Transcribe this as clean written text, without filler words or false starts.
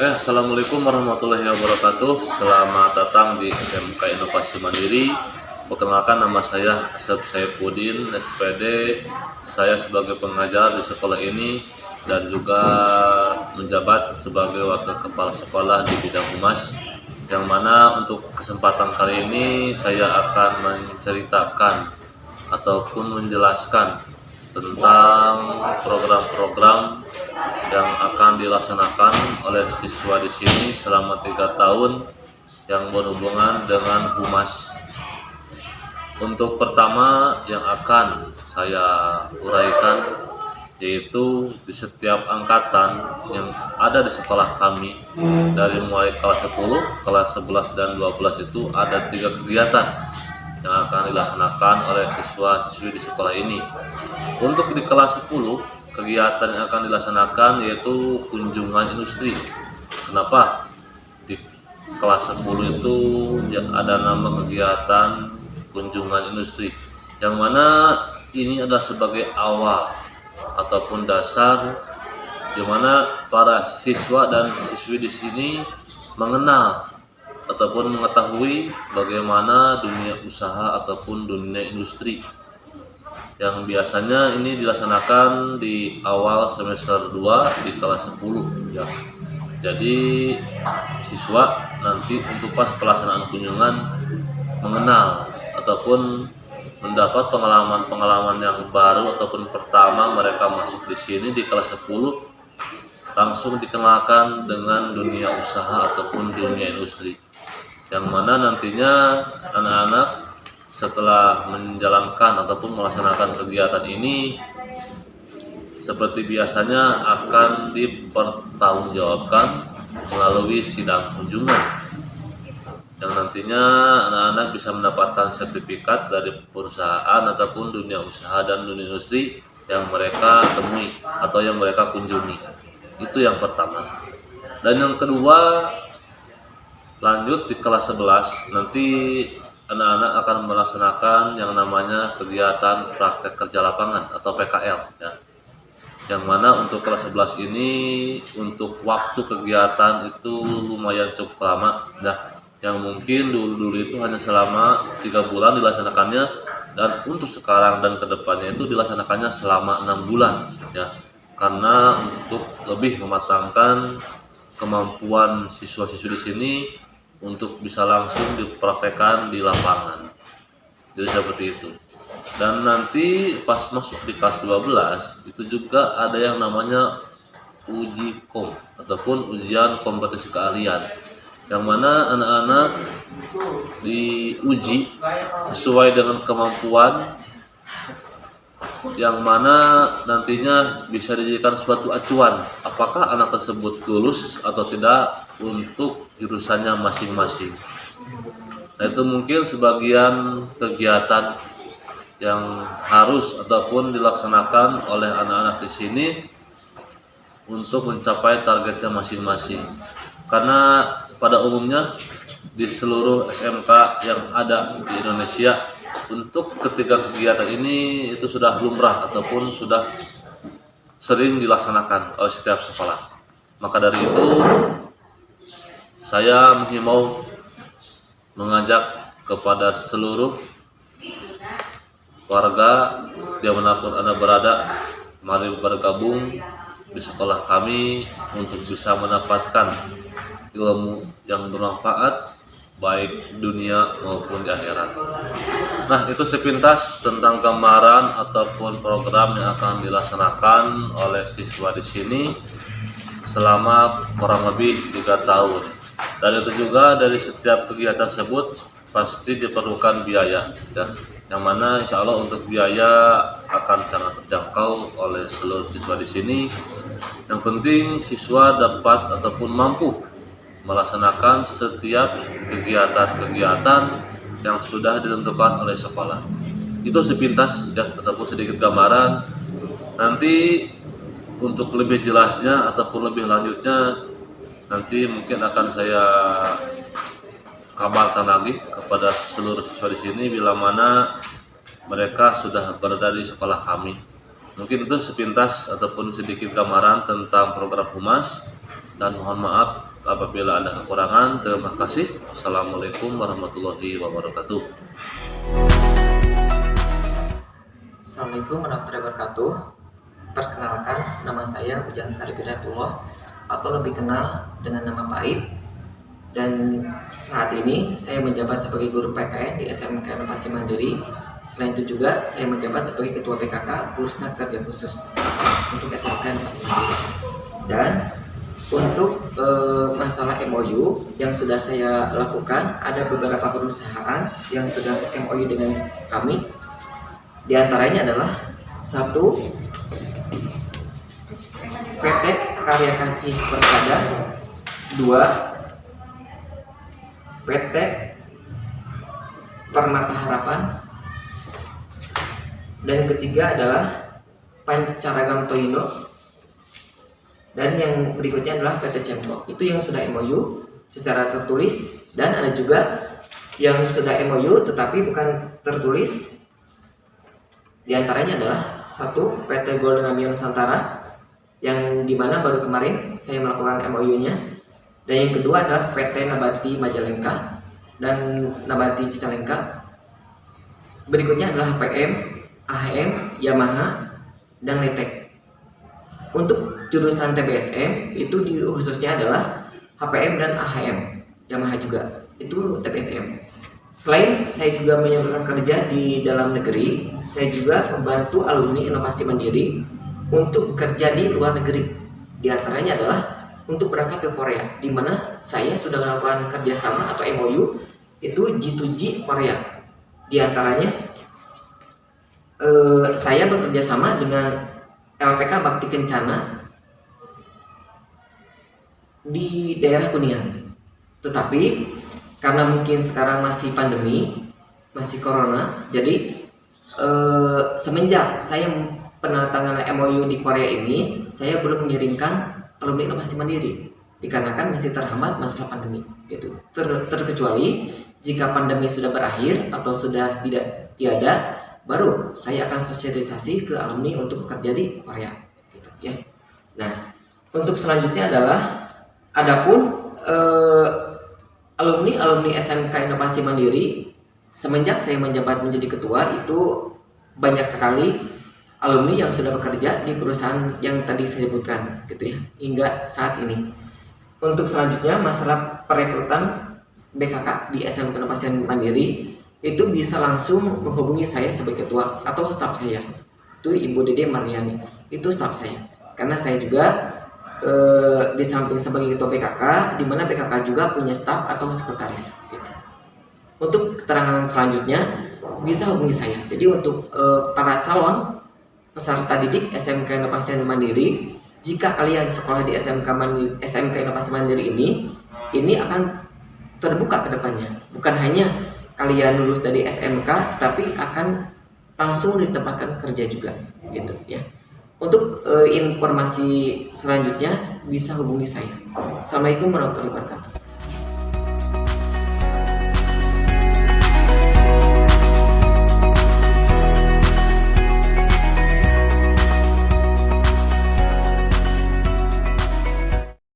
Assalamualaikum warahmatullahi wabarakatuh. Selamat datang di SMK Inovasi Mandiri. Perkenalkan, nama saya Asep Saifuddin, SPD. Saya sebagai pengajar di sekolah ini dan juga menjabat sebagai wakil kepala sekolah di bidang humas. Yang mana untuk kesempatan kali ini saya akan menceritakan ataupun menjelaskan tentang program-program yang akan dilaksanakan oleh siswa di sini selama 3 tahun yang berhubungan dengan humas. Untuk pertama yang akan saya uraikan yaitu di setiap angkatan yang ada di sekolah kami, dari mulai kelas 10, kelas 11 dan 12 itu ada 3 kegiatan yang akan dilaksanakan oleh siswa-siswi di sekolah ini. Untuk di kelas 10, kegiatan yang akan dilaksanakan yaitu kunjungan industri. Kenapa? Di kelas 10 itu ada nama kegiatan kunjungan industri, yang mana ini adalah sebagai awal ataupun dasar di mana para siswa dan siswi di sini mengenal ataupun mengetahui bagaimana dunia usaha ataupun dunia industri, yang biasanya ini dilaksanakan di awal semester 2 di kelas 10 ya. Jadi siswa nanti untuk pas pelaksanaan kunjungan mengenal ataupun mendapat pengalaman-pengalaman yang baru, ataupun pertama mereka masuk di sini di kelas 10 langsung dikenalkan dengan dunia usaha ataupun dunia industri, yang mana nantinya anak-anak setelah menjalankan ataupun melaksanakan kegiatan ini seperti biasanya akan dipertanggungjawabkan melalui sidang kunjungan, yang nantinya anak-anak bisa mendapatkan sertifikat dari perusahaan ataupun dunia usaha dan dunia industri yang mereka temui atau yang mereka kunjungi. Itu yang pertama. Dan yang kedua, lanjut di kelas 11 nanti anak-anak akan melaksanakan yang namanya kegiatan praktek kerja lapangan atau PKL ya. Yang mana untuk kelas 11 ini untuk waktu kegiatan itu lumayan cukup lama ya. Yang mungkin dulu itu hanya selama 3 bulan dilaksanakannya, dan untuk sekarang dan kedepannya itu dilaksanakannya selama 6 bulan ya. Karena untuk lebih mematangkan kemampuan siswa-siswi di sini untuk bisa langsung dipraktekkan di lapangan. Jadi seperti itu. Dan nanti pas masuk di kelas 12 itu juga ada yang namanya uji kom ataupun ujian kompetisi keahlian, yang mana anak-anak diuji sesuai dengan kemampuan, yang mana nantinya bisa dijadikan suatu acuan apakah anak tersebut lulus atau tidak untuk jurusannya masing-masing. Nah, itu mungkin sebagian kegiatan yang harus ataupun dilaksanakan oleh anak-anak di sini untuk mencapai targetnya masing-masing. Karena pada umumnya di seluruh SMK yang ada di Indonesia, untuk ketiga kegiatan ini itu sudah lumrah ataupun sudah sering dilaksanakan oleh setiap sekolah. Maka dari itu saya mengajak kepada seluruh warga dimanapun Anda berada, mari bergabung di sekolah kami untuk bisa mendapatkan ilmu yang bermanfaat baik dunia maupun di akhirat. Nah, itu sepintas tentang gambaran ataupun program yang akan dilaksanakan oleh siswa di sini selama kurang lebih 3 tahun. Dan itu juga dari setiap kegiatan tersebut pasti diperlukan biaya ya. Yang mana insya Allah untuk biaya akan sangat terjangkau oleh seluruh siswa di sini. Yang penting siswa dapat ataupun mampu melaksanakan setiap kegiatan-kegiatan yang sudah ditentukan oleh sekolah. Itu sepintas ya, ataupun sedikit gambaran. Nanti untuk lebih jelasnya ataupun lebih lanjutnya nanti mungkin akan saya kabarkan lagi kepada seluruh siswa di sini bila mana mereka sudah berada di sekolah kami. Mungkin itu sepintas ataupun sedikit gambaran tentang program humas, dan mohon maaf Apabila ada kekurangan, terima kasih. Assalamualaikum warahmatullahi wabarakatuh. Assalamualaikum warahmatullahi wabarakatuh. Perkenalkan, nama saya Ujang Sari Hidayatullah atau lebih kenal dengan nama Paip. Dan saat ini saya menjabat sebagai guru PKN di SMK Inovasi Mandiri. Selain itu juga saya menjabat sebagai Ketua PKK Bursa Kerja Khusus untuk SMK Inovasi Mandiri. Dan untuk masalah MOU yang sudah saya lakukan, ada beberapa perusahaan yang sudah MOU dengan kami. Di antaranya adalah 1. PT Karya Kasih Persada, 2. PT Permata Harapan, dan ketiga adalah Pancaragam Toindo, dan yang berikutnya adalah PT Cemko. Itu yang sudah MOU secara tertulis, dan ada juga yang sudah MOU tetapi bukan tertulis. Di antaranya adalah 1. PT Golden Amia Nusantara, yang dimana baru kemarin saya melakukan MOU-nya, dan yang kedua adalah PT Nabati Majalengka dan Nabati Cicalengka. Berikutnya adalah HPM, AHM, Yamaha, dan Netek. Untuk jurusan TBSM itu khususnya adalah HPM dan AHM, Yamaha juga, itu TBSM. Selain saya juga menyalurkan kerja di dalam negeri, saya juga membantu alumni Inovasi Mandiri untuk bekerja di luar negeri. Di antaranya adalah untuk berangkat ke Korea, di mana saya sudah melakukan kerjasama atau MOU itu G2G Korea. Di antaranya saya bekerjasama dengan LPK Bakti Kencana di daerah Kuningan. Tetapi karena mungkin sekarang masih pandemi, masih corona, jadi semenjak saya penandatanganan MOU di Korea ini, saya belum mengirimkan alumni Inovasi Mandiri dikarenakan masih terhambat masalah pandemi gitu. Terkecuali jika pandemi sudah berakhir atau sudah tiada, baru saya akan sosialisasi ke alumni untuk bekerja di Korea gitu ya. Nah, untuk selanjutnya adalah adapun alumni SMK Inovasi Mandiri, semenjak saya menjabat menjadi ketua, itu banyak sekali alumni yang sudah bekerja di perusahaan yang tadi saya sebutkan gitu ya, hingga saat ini. Untuk selanjutnya masalah perekrutan BKK di SMK Inovasi Mandiri, itu bisa langsung menghubungi saya sebagai ketua atau staf saya, itu Ibu Dede Marniani, itu staf saya. Karena saya juga di samping sebagai ketua BKK, di mana BKK juga punya staf atau sekretaris gitu. Untuk keterangan selanjutnya bisa hubungi saya. Jadi untuk para calon peserta didik SMK Inovasi Mandiri, jika kalian sekolah di SMK Inovasi Mandiri ini akan terbuka ke depannya. Bukan hanya kalian lulus dari SMK, tapi akan langsung ditempatkan kerja juga gitu ya. Untuk informasi selanjutnya bisa hubungi saya. Assalamualaikum warahmatullahi wabarakatuh.